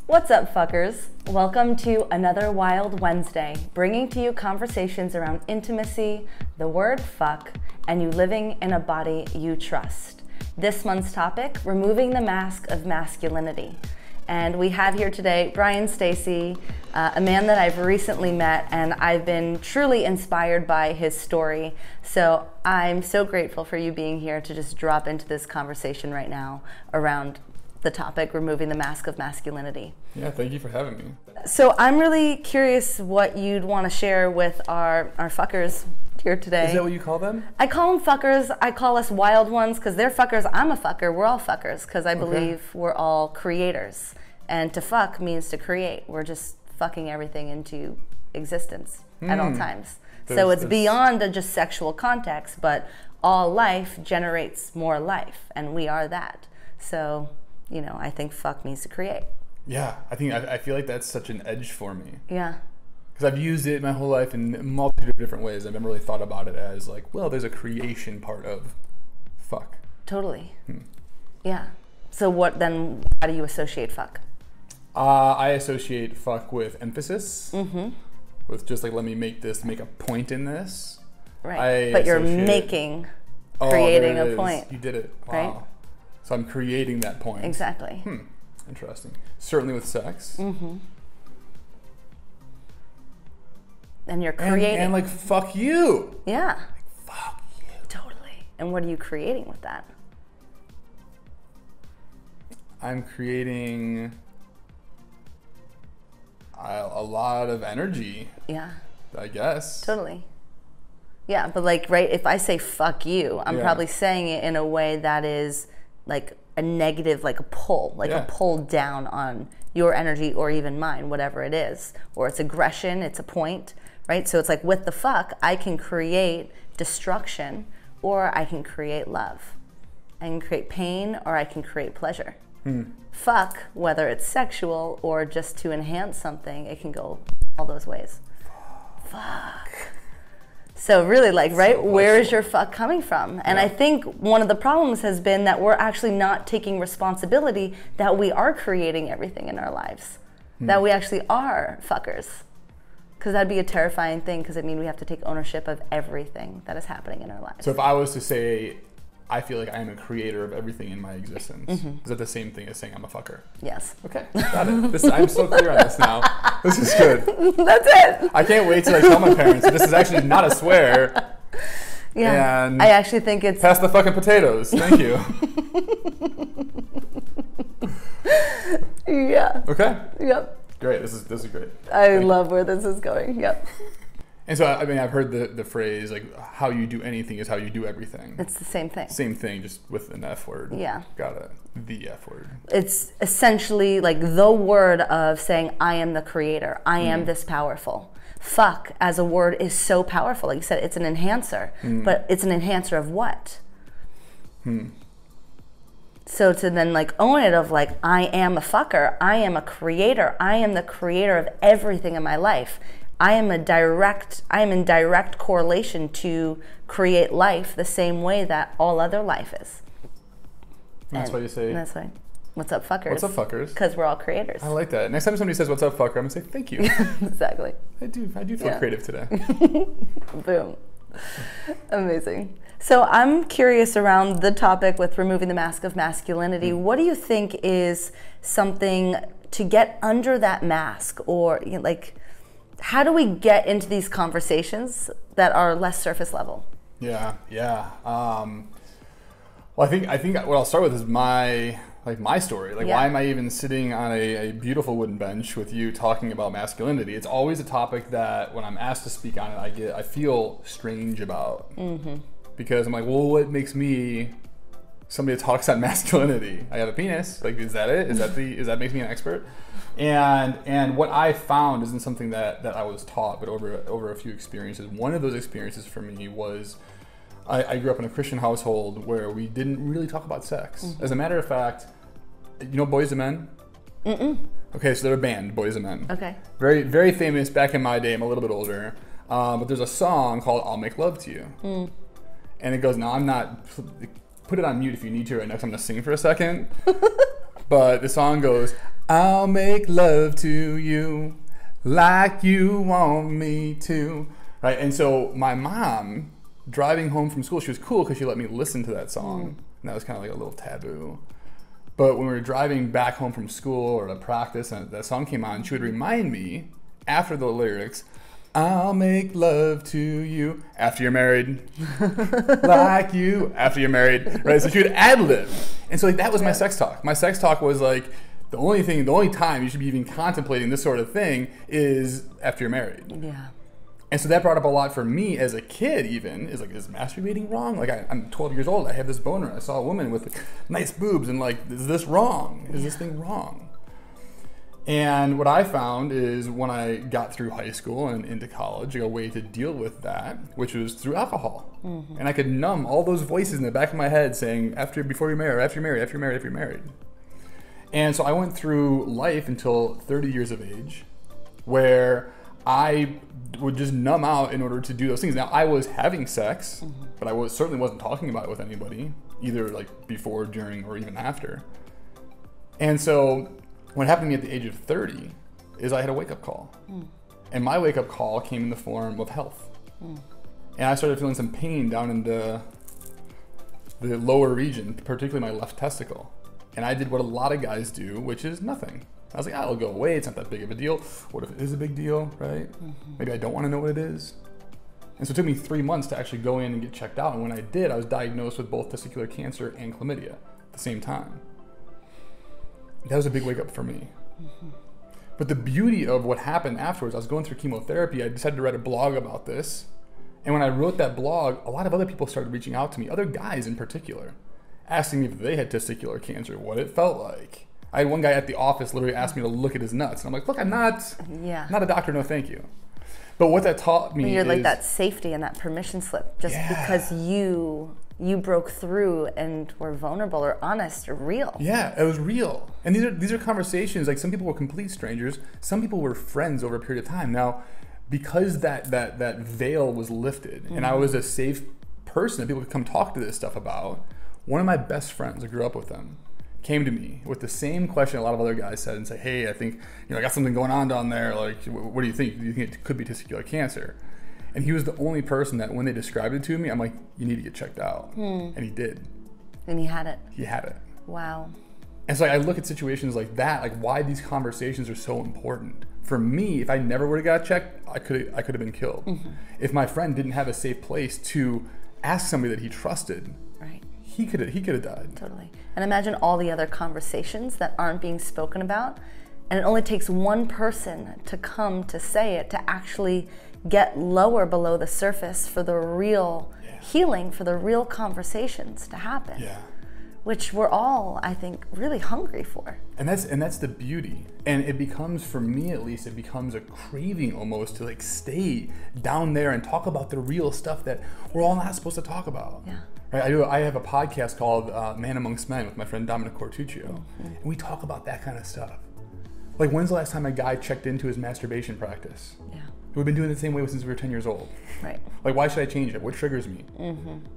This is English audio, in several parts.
What's up, fuckers? Welcome to another Wild Wednesday, bringing to you conversations around intimacy, the word fuck, and you living in a body you trust. This month's topic, removing the mask of masculinity. And we have here today Bryan Stacy, a man that I've recently met, and I've been truly inspired by his story. So I'm so grateful for you being here to just drop into this conversation right now around the topic, removing the mask of masculinity. Yeah, thank you for having me. So I'm really curious what you'd want to share with our fuckers here today. Is that what you call them? I call them fuckers. I call us wild ones because they're fuckers. I'm a fucker. We're all fuckers because I believe we're all creators. And to fuck means to create. We're just fucking everything into existence at all times. So it's beyond just sexual context, but all life generates more life, and we are that. So, you know, I think fuck means to create. Yeah, I feel like that's such an edge for me. Yeah. Because I've used it my whole life in a multitude of different ways. I've never really thought about it as like, well, there's a creation part of fuck. Totally. Yeah. So what then, how do you associate fuck? I associate fuck with emphasis. With just like, let me make a point in this. Right. But you're creating a point. You did it. Wow. Right? So I'm creating that point. Exactly. Interesting. Certainly with sex. And you're creating. And like, fuck you. Yeah. Like, fuck you. Totally. And what are you creating with that? I'm creating a lot of energy. Yeah. I guess. Totally. Yeah, but like, right, if I say fuck you, I'm probably saying it in a way that is like a negative, like a pull, like a pull down on your energy or even mine, whatever it is. Or it's aggression, it's a point, right? So it's like with the fuck, I can create destruction or I can create love. I can create pain or I can create pleasure. Fuck, whether it's sexual or just to enhance something, it can go all those ways. Fuck. So really, like, right, where is your fuck coming from? And I think one of the problems has been that we're actually not taking responsibility that we are creating everything in our lives, that we actually are fuckers. Because that'd be a terrifying thing, because it means we have to take ownership of everything that is happening in our lives. So if I was to say, I feel like I am a creator of everything in my existence, is that the same thing as saying I'm a fucker? Yes. Okay, got it. I'm so clear on this now. This is good. That's it. I can't wait till I tell my parents that this is actually not a swear. Yeah. And I actually think it's... pass the fucking potatoes. Thank you. Yeah. Okay. Yep. Great. This is great. I love where this is going. Yep. And so, I mean, I've heard the phrase, like, how you do anything is how you do everything. It's the same thing. Same thing, just with an F word. Yeah. Got it. The F word. It's essentially like the word of saying, I am the creator. I am this powerful. Fuck as a word is so powerful. Like you said, it's an enhancer. But it's an enhancer of what? So to then like own it of like, I am a fucker. I am a creator. I am the creator of everything in my life. I am in direct correlation to create life the same way that all other life is. And that's why you say... That's why. What's up, fuckers? What's up, fuckers? Because we're all creators. I like that. Next time somebody says, what's up, fucker, I'm going to say, thank you. Exactly. I do feel creative today. Boom. Amazing. So I'm curious around the topic with removing the mask of masculinity. What do you think is something to get under that mask, or you know, like... how do we get into these conversations that are less surface level? Yeah. Well, I think what I'll start with is my story. Like, why am I even sitting on a beautiful wooden bench with you talking about masculinity? It's always a topic that when I'm asked to speak on it, I feel strange about. Because I'm like, well, what makes me somebody that talks on masculinity? I have a penis. Like, is that it? Is that makes me an expert? And what I found isn't something that I was taught, but over a few experiences. One of those experiences for me was I grew up in a Christian household where we didn't really talk about sex. As a matter of fact, you know Boys and Men? Okay, so they're a band, Boys and Men. Okay. Very, very famous back in my day. I'm a little bit older. But there's a song called I'll Make Love to You. And it goes, now I'm not, put it on mute if you need to right now, 'cause I'm going to sing for a second. But the song goes, I'll make love to you like you want me to. Right? And so my mom, driving home from school, she was cool because she let me listen to that song. And that was kind of like a little taboo. But when we were driving back home from school or to practice and that song came on, she would remind me after the lyrics, I'll make love to you after you're married, like you after you're married, right? So she would ad-lib. And so like that was my sex talk. My sex talk was like, the only time you should be even contemplating this sort of thing is after you're married. Yeah. And so that brought up a lot for me as a kid even, is like, is masturbating wrong? Like I'm 12 years old, I have this boner, I saw a woman with nice boobs and like, is this wrong? Is this thing wrong? And what I found is when I got through high school and into college, a way to deal with that, which was through alcohol. And I could numb all those voices in the back of my head saying, before you're married, after you're married, after you're married, after you're married. And so I went through life until 30 years of age, where I would just numb out in order to do those things. Now, I was having sex, but I certainly wasn't talking about it with anybody, either like before, during, or even after. And so what happened to me at the age of 30 is I had a wake-up call. And my wake-up call came in the form of health. And I started feeling some pain down in the lower region, particularly my left testicle. And I did what a lot of guys do, which is nothing. I was like, it'll go away, it's not that big of a deal. What if it is a big deal, right? Maybe I don't want to know what it is. And so it took me 3 months to actually go in and get checked out. And when I did, I was diagnosed with both testicular cancer and chlamydia at the same time. That was a big wake up for me. But the beauty of what happened afterwards, I was going through chemotherapy, I decided to write a blog about this. And when I wrote that blog, a lot of other people started reaching out to me, other guys in particular, asking me if they had testicular cancer, what it felt like. I had one guy at the office literally ask me to look at his nuts. And I'm like, look, I'm not a doctor, no thank you. But what that taught me is like that safety and that permission slip, just because you broke through and were vulnerable or honest or real. Yeah, it was real. And these are conversations, like some people were complete strangers, some people were friends over a period of time. Now, because that veil was lifted and I was a safe person that people could come talk to this stuff about, one of my best friends, I grew up with them, came to me with the same question a lot of other guys said and say, hey, I think, I got something going on down there. Like, what do you think? Do you think it could be testicular cancer? And he was the only person that when they described it to me, I'm like, you need to get checked out. And he did. And he had it. He had it. Wow. And so I look at situations like that, like why these conversations are so important. For me, if I never would have got checked, I could have been killed. If my friend didn't have a safe place to ask somebody that he trusted, right, he could have died. Totally. And imagine all the other conversations that aren't being spoken about. And it only takes one person to come to say it, to actually get lower below the surface for the real healing, for the real conversations to happen. Yeah. Which we're all, I think, really hungry for. And that's the beauty. And it becomes, for me at least, it becomes a craving almost to like stay down there and talk about the real stuff that we're all not supposed to talk about. Yeah. Right? I have a podcast called Man Amongst Men with my friend Dominic Cortuccio. And we talk about that kind of stuff. Like, when's the last time a guy checked into his masturbation practice? Yeah. We've been doing it the same way since we were 10 years old. Right. Like, why should I change it? What triggers me?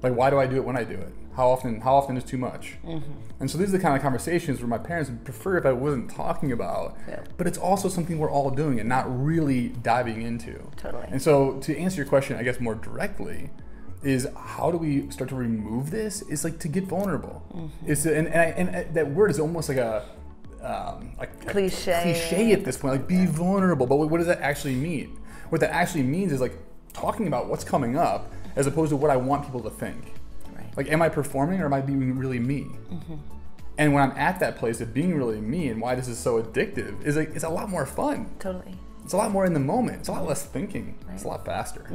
Like, why do I do it when I do it? How often is too much? And so these are the kind of conversations where my parents would prefer if I wasn't talking about. Yeah. But it's also something we're all doing and not really diving into. Totally. And so to answer your question, I guess more directly, is how do we start to remove this? Is like to get vulnerable. It's and that word is almost like a cliche at this point. Like, be vulnerable. But what does that actually mean? What that actually means is like talking about what's coming up as opposed to what I want people to think. Right. Like, am I performing or am I being really me? And when I'm at that place of being really me, and why this is so addictive, is like it's a lot more fun. Totally. It's a lot more in the moment. It's a lot less thinking. Right. It's a lot faster.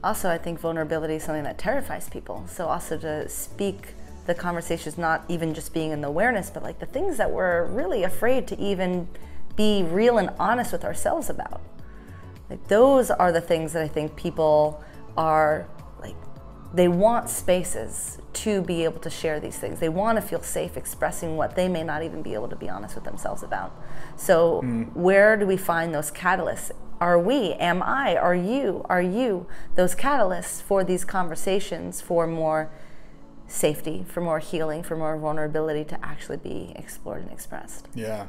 Also, I think vulnerability is something that terrifies people. So also to speak the conversations, not even just being in the awareness, but like the things that we're really afraid to even be real and honest with ourselves about. Like, those are the things that I think people are like, they want spaces to be able to share these things. They want to feel safe expressing what they may not even be able to be honest with themselves about. So where do we find those catalysts? Are we, am I, are you those catalysts for these conversations, for more safety, for more healing, for more vulnerability to actually be explored and expressed? Yeah.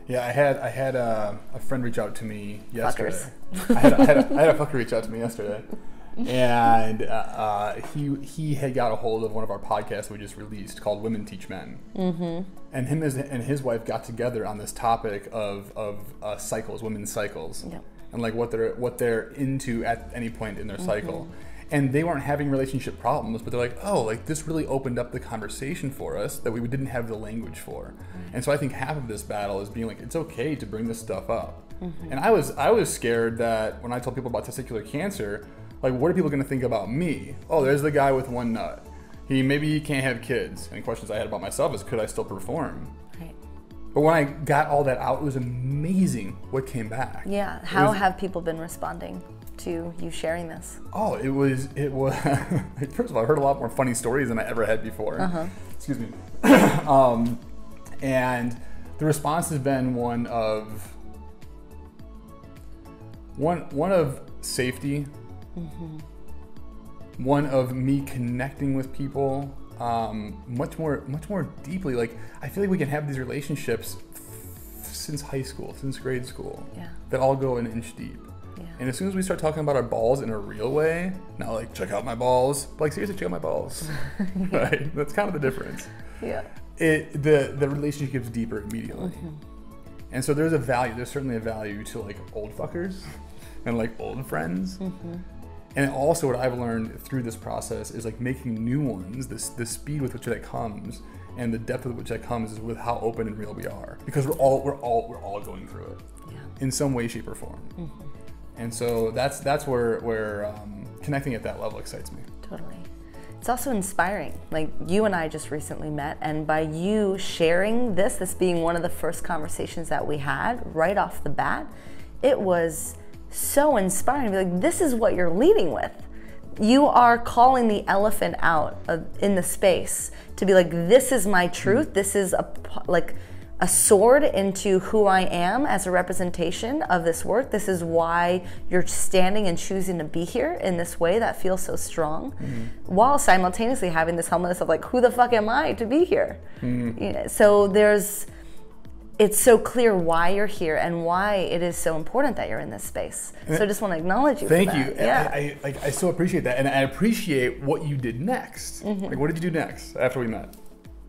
Yeah, I had a friend reach out to me yesterday. Fuckers. I had a fucker reach out to me yesterday, and he had got a hold of one of our podcasts we just released called "Women Teach Men," and him and his wife got together on this topic of cycles, women's cycles, and like what they're into at any point in their cycle. And they weren't having relationship problems, but they're like, oh, like this really opened up the conversation for us that we didn't have the language for. And so I think half of this battle is being like, it's okay to bring this stuff up. And I was scared that when I told people about testicular cancer, like, what are people going to think about me? Oh, there's the guy with one nut. Maybe he can't have kids. And questions I had about myself is, could I still perform? Right. But when I got all that out, it was amazing what came back. Yeah. How have people been responding to you sharing this? Oh, it was first of all, I heard a lot more funny stories than I ever had before. Excuse me. And the response has been one of safety, one of me connecting with people much more deeply. Like, I feel like we can have these relationships since high school, since grade school, that all go an inch deep. And as soon as we start talking about our balls in a real way, not like, check out my balls, but like, seriously, check out my balls. Right? That's kind of the difference. Yeah. The relationship gets deeper immediately. And so there's certainly a value to like old fuckers and like old friends. And also what I've learned through this process is like making new ones, the speed with which that comes and the depth with which that comes is with how open and real we are. Because we're all going through it in some way, shape, or form. And so that's where connecting at that level excites me. Totally. It's also inspiring. Like, you and I just recently met, and by you sharing this being one of the first conversations that we had right off the bat, it was so inspiring to be like, this is what you're leading with. You are calling the elephant out in the space to be like, this is my truth. This is a sword into who I am as a representation of this work. This is why you're standing and choosing to be here in this way that feels so strong, while simultaneously having this humbleness of like, who the fuck am I to be here? You know, so it's so clear why you're here and why it is so important that you're in this space. So I just want to acknowledge you for that. Thank you. Yeah. I so appreciate that. And I appreciate what you did next. Like, what did you do next after we met?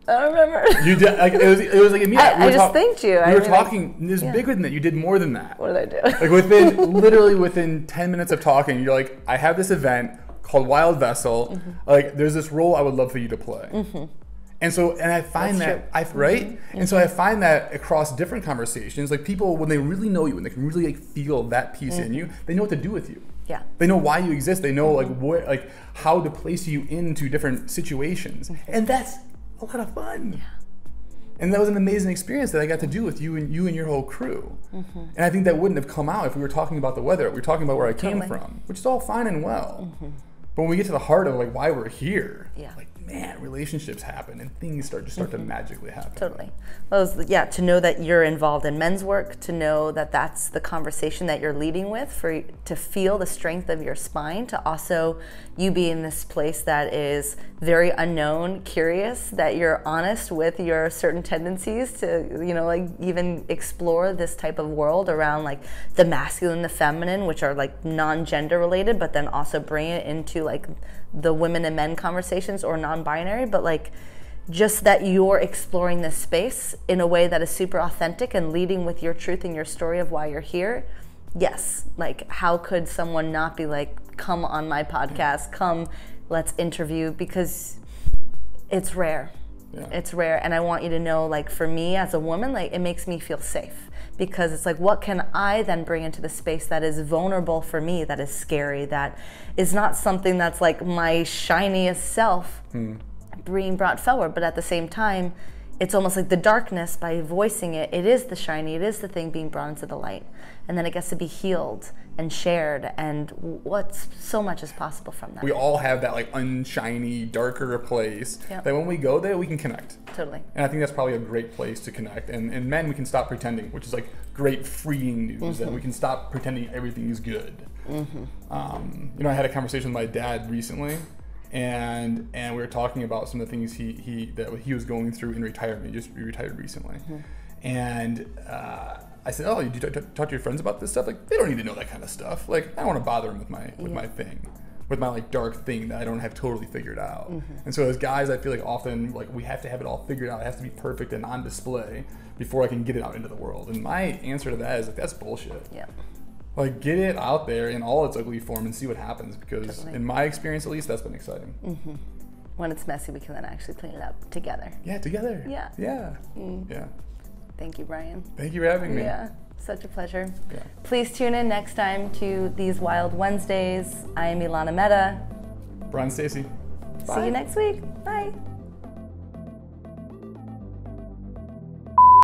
I don't remember. You did, like, it was like immediate. I just thanked you. We were talking. It was bigger than that. You did more than that. What did I do? Like literally within 10 minutes of talking, you're like, I have this event called Wild Vessel. Like, there's this role I would love for you to play. And I find that right. And so I find that across different conversations, like, people, when they really know you and they can really like feel that piece in you, they know what to do with you. Yeah. They know why you exist. They know like how to place you into different situations, and that's a lot of fun. Yeah. And that was an amazing experience that I got to do with you and your whole crew. And I think that wouldn't have come out if we were talking about the weather. We were talking about where I came from, which is all fine and well. But when we get to the heart of like why we're here, like, man, relationships happen and things start to magically happen. Totally. Well, to know that you're involved in men's work, to know that that's the conversation that you're leading with, to feel the strength of your spine, to also you be in this place that is very unknown, curious, that you're honest with your certain tendencies to, like, even explore this type of world around like the masculine, the feminine, which are like non-gender related, but then also bring it into like the women and men conversations, or non-binary, but like just that you're exploring this space in a way that is super authentic and leading with your truth and your story of why you're here. Yes, like, how could someone not be like, come on my podcast, come, let's interview, because it's rare. Yeah. It's rare. And I want you to know, like, for me as a woman, like, it makes me feel safe, because it's like, what can I then bring into the space that is vulnerable for me, that is scary, that is not something that's like my shiniest self being brought forward, but at the same time, it's almost like the darkness, by voicing it, it is the shiny, it is the thing being brought into the light. And then it gets to be healed and shared, and so much is possible from that. We all have that like unshiny, darker place that when we go there, we can connect. Totally. And I think that's probably a great place to connect. And men, we can stop pretending, which is like great freeing news, that we can stop pretending everything is good. I had a conversation with my dad recently, and we were talking about some of the things he was going through in retirement. He retired recently. And I said, oh, you talk to your friends about this stuff? Like, they don't need to know that kind of stuff. Like, I don't want to bother them with my thing. With my like dark thing that I don't have totally figured out. And so as guys, I feel like often like we have to have it all figured out. It has to be perfect and on display before I can get it out into the world. And my answer to that is like, that's bullshit. Yeah. Like, get it out there in all its ugly form and see what happens, because in my experience at least, that's been exciting. When it's messy, we can then actually clean it up together. Yeah, together. Yeah. Yeah. Yeah. Thank you, Brian. Thank you for having me. Yeah. Such a pleasure. Yeah. Please tune in next time to These Wild Wednesdays. I am Elana Meta. Bryan, Stacy. See you next week. Bye.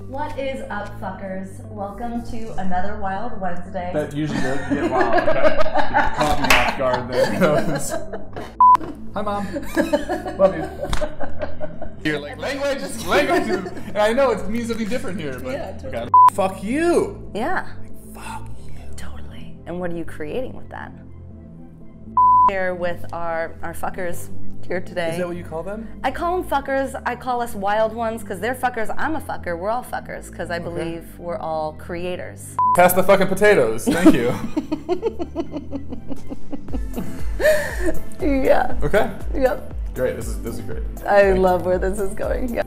What is up, fuckers? Welcome to another Wild Wednesday. That usually does get wild. Okay. You caught me off guard there. Hi, Mom. Love you. You're like, language. And I know it means something different here, but yeah, totally. Okay. Fuck you. Yeah. Like, fuck you. Totally. And what are you creating with that? Here with our fuckers here today. Is that what you call them? I call them fuckers. I call us wild ones because they're fuckers. I'm a fucker. We're all fuckers because I believe we're all creators. Pass the fucking potatoes. Thank you. Yeah. Okay. Yep. Great. This is great. I love where this is going. Yeah.